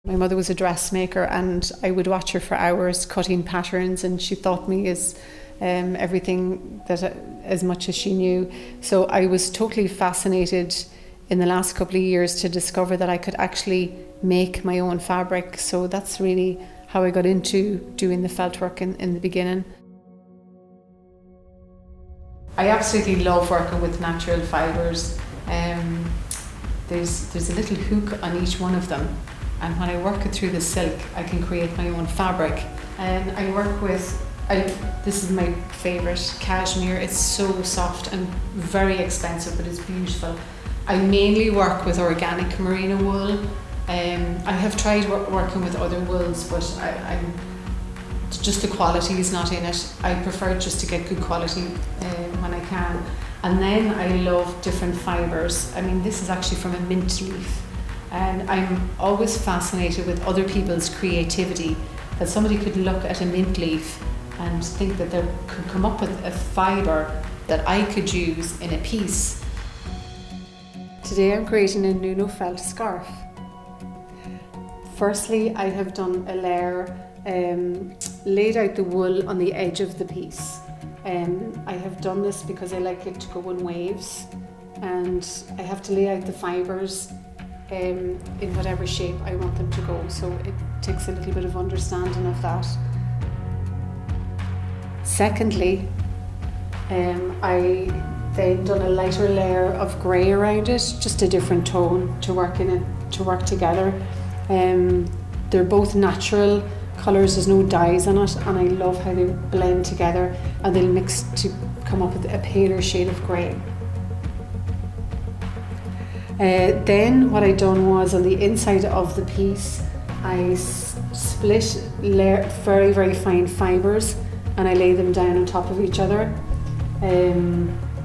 My mother was a dressmaker and I would watch her for hours cutting patterns, and she taught me everything that as much as she knew. So I was totally fascinated in the last couple of years to discover that I could actually make my own fabric. So that's really how I got into doing the felt work in the beginning. I absolutely love working with natural fibres. There's a little hook on each one of them, and when I work it through the silk I can create my own fabric. And I work with, this is my favourite, cashmere. It's so soft and very expensive, but it's beautiful. I mainly work with organic merino wool. I have tried working with other wools, but just the quality is not in it. I prefer just to get good quality when I can. And then I love different fibres. I mean, this is actually from a mint leaf. And I'm always fascinated with other people's creativity, that somebody could look at a mint leaf and think that they could come up with a fibre that I could use in a piece. Today I'm creating a Nuno felt scarf. Firstly, I have done a layer, laid out the wool on the edge of the piece. I have done this because I like it to go in waves, and I have to lay out the fibres in whatever shape I want them to go, so it takes a little bit of understanding of that. Secondly, I then done a lighter layer of grey around it, just a different tone to work together. They're both natural colours, there's no dyes on it, and I love how they blend together and they'll mix to come up with a paler shade of grey. Then what I done was, on the inside of the piece I split very, very fine fibres and I lay them down on top of each other.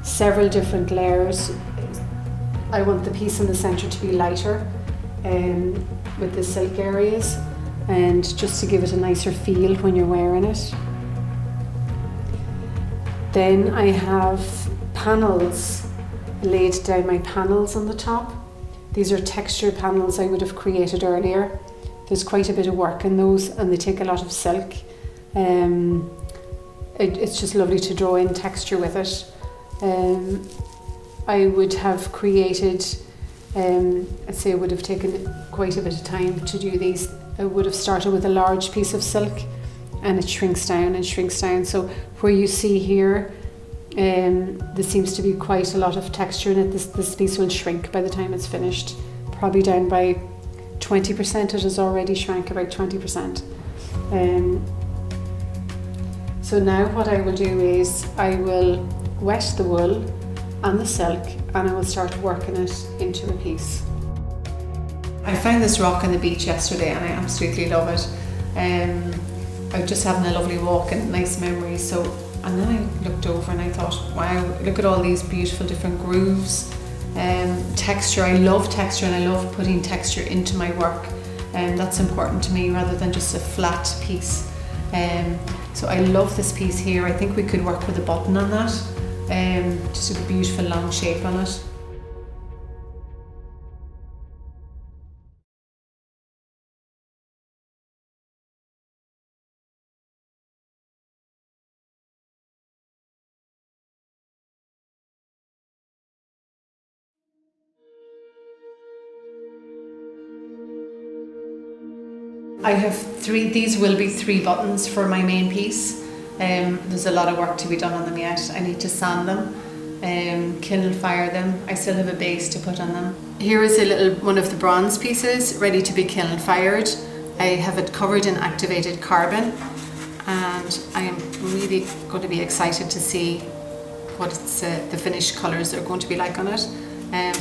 Several different layers. I want the piece in the centre to be lighter with the silk areas, and just to give it a nicer feel when you're wearing it. Then I have panels, laid down my panels on the top. These are texture panels I would have created earlier. There's quite a bit of work in those and they take a lot of silk. It's just lovely to draw in texture with it. I would have created, I'd say it would have taken quite a bit of time to do these. I would have started with a large piece of silk and it shrinks down and shrinks down. So where you see here, there seems to be quite a lot of texture in it. This piece will shrink by the time it's finished, probably down by 20%. It has already shrank about 20%. So now what I will do is I will wet the wool and the silk and I will start working it into a piece. I found this rock on the beach yesterday and I absolutely love it. I was just having a lovely walk and nice memories. And then I looked over and I thought, wow, look at all these beautiful different grooves. Texture, I love texture and I love putting texture into my work. That's important to me rather than just a flat piece. So I love this piece here. I think we could work with a button on that. Just a beautiful long shape on it. I have these will be 3 buttons for my main piece. There's a lot of work to be done on them yet. I need to sand them, kiln fire them. I still have a base to put on them. Here is one of the bronze pieces ready to be kiln fired. I have it covered in activated carbon and I am really going to be excited to see what the finished colours are going to be like on it.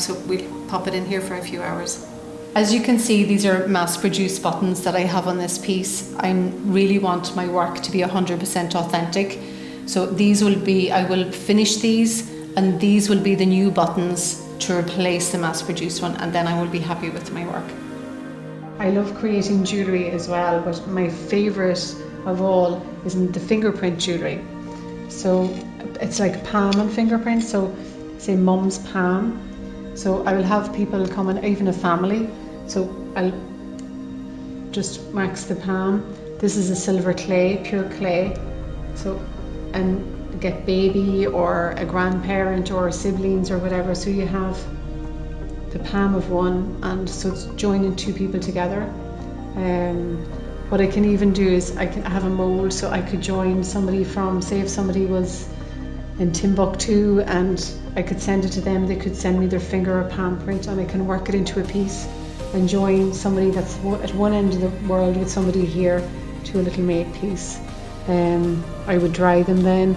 So we'll pop it in here for a few hours. As you can see, these are mass-produced buttons that I have on this piece. I really want my work to be 100% authentic. So I will finish these and these will be the new buttons to replace the mass-produced one, and then I will be happy with my work. I love creating jewellery as well, but my favourite of all is the fingerprint jewellery. So it's like palm and fingerprint, so say mum's palm. So I will have people come in, even a family. So I'll just wax the palm. This is a silver clay, pure clay. So, and get baby or a grandparent or siblings or whatever. So you have the palm of one, and so it's joining two people together. What I can even do is I have a mold, so I could join somebody from, say if somebody was in Timbuktu and I could send it to them, they could send me their finger or palm print, and I can work it into a piece and join somebody that's at one end of the world with somebody here to a little made piece. I would dry them then,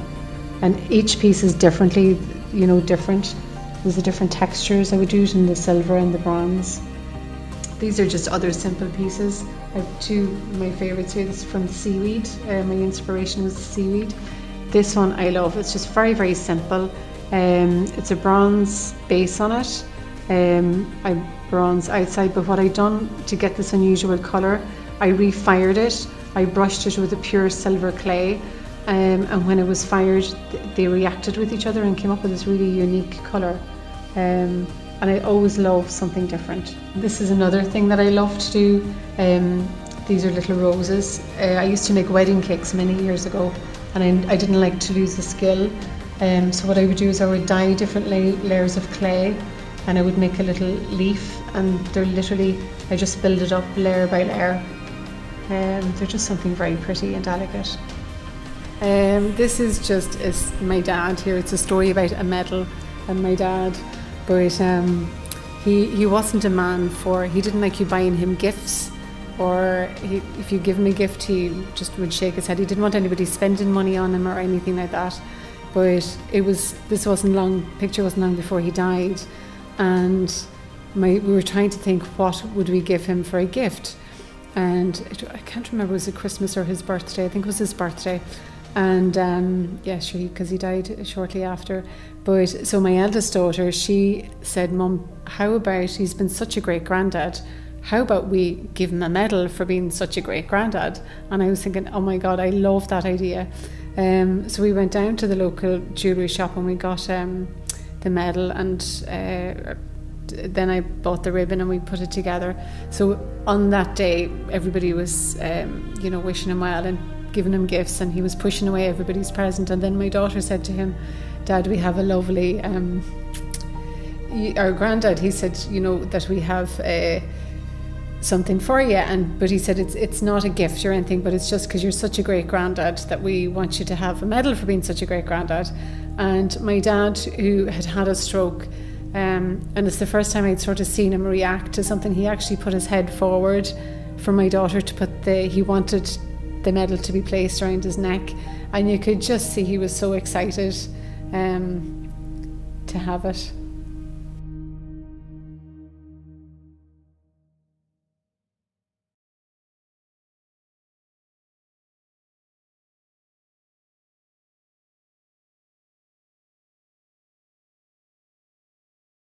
and each piece is differently, different. There's the different textures. I would do it in the silver and the bronze. These are just other simple pieces. I have two of my favourites here. This is from seaweed. My inspiration was seaweed. This one I love. It's just very, very simple. It's a bronze base on it. I bronze outside, but what I've done to get this unusual colour, I refired it. I brushed it with a pure silver clay, and when it was fired, they reacted with each other and came up with this really unique colour. And I always love something different. This is another thing that I love to do. These are little roses. I used to make wedding cakes many years ago, and I didn't like to lose the skill. So what I would do is I would dye different layers of clay, and I would make a little leaf, and they're literally, I just build it up layer by layer. They're just something very pretty and delicate. This is just my dad here. It's a story about a medal and my dad. But he wasn't a man he didn't like you buying him gifts, or if you give him a gift, he just would shake his head. He didn't want anybody spending money on him or anything like that. But picture wasn't long before he died, and we were trying to think what would we give him for a gift, and I can't remember, was it Christmas or his birthday? I think it was his birthday. And sure, because he died shortly after. But so my eldest daughter, she said, "Mum, how about, he's been such a great granddad, how about we give him a medal for being such a great granddad?" And I was thinking, oh my God, I love that idea. So we went down to the local jewellery shop and we got the medal, and then I bought the ribbon and we put it together. So on that day, everybody was wishing him well and giving him gifts, and he was pushing away everybody's present. And then my daughter said to him, "Dad, we have a lovely our granddad," he said, that we have something for you, but he said it's not a gift or anything, but it's just because you're such a great granddad that we want you to have a medal for being such a great granddad. And my dad, who had a stroke, and it's the first time I'd sort of seen him react to something, he actually put his head forward for my daughter to put he wanted the medal to be placed around his neck, and you could just see he was so excited to have it.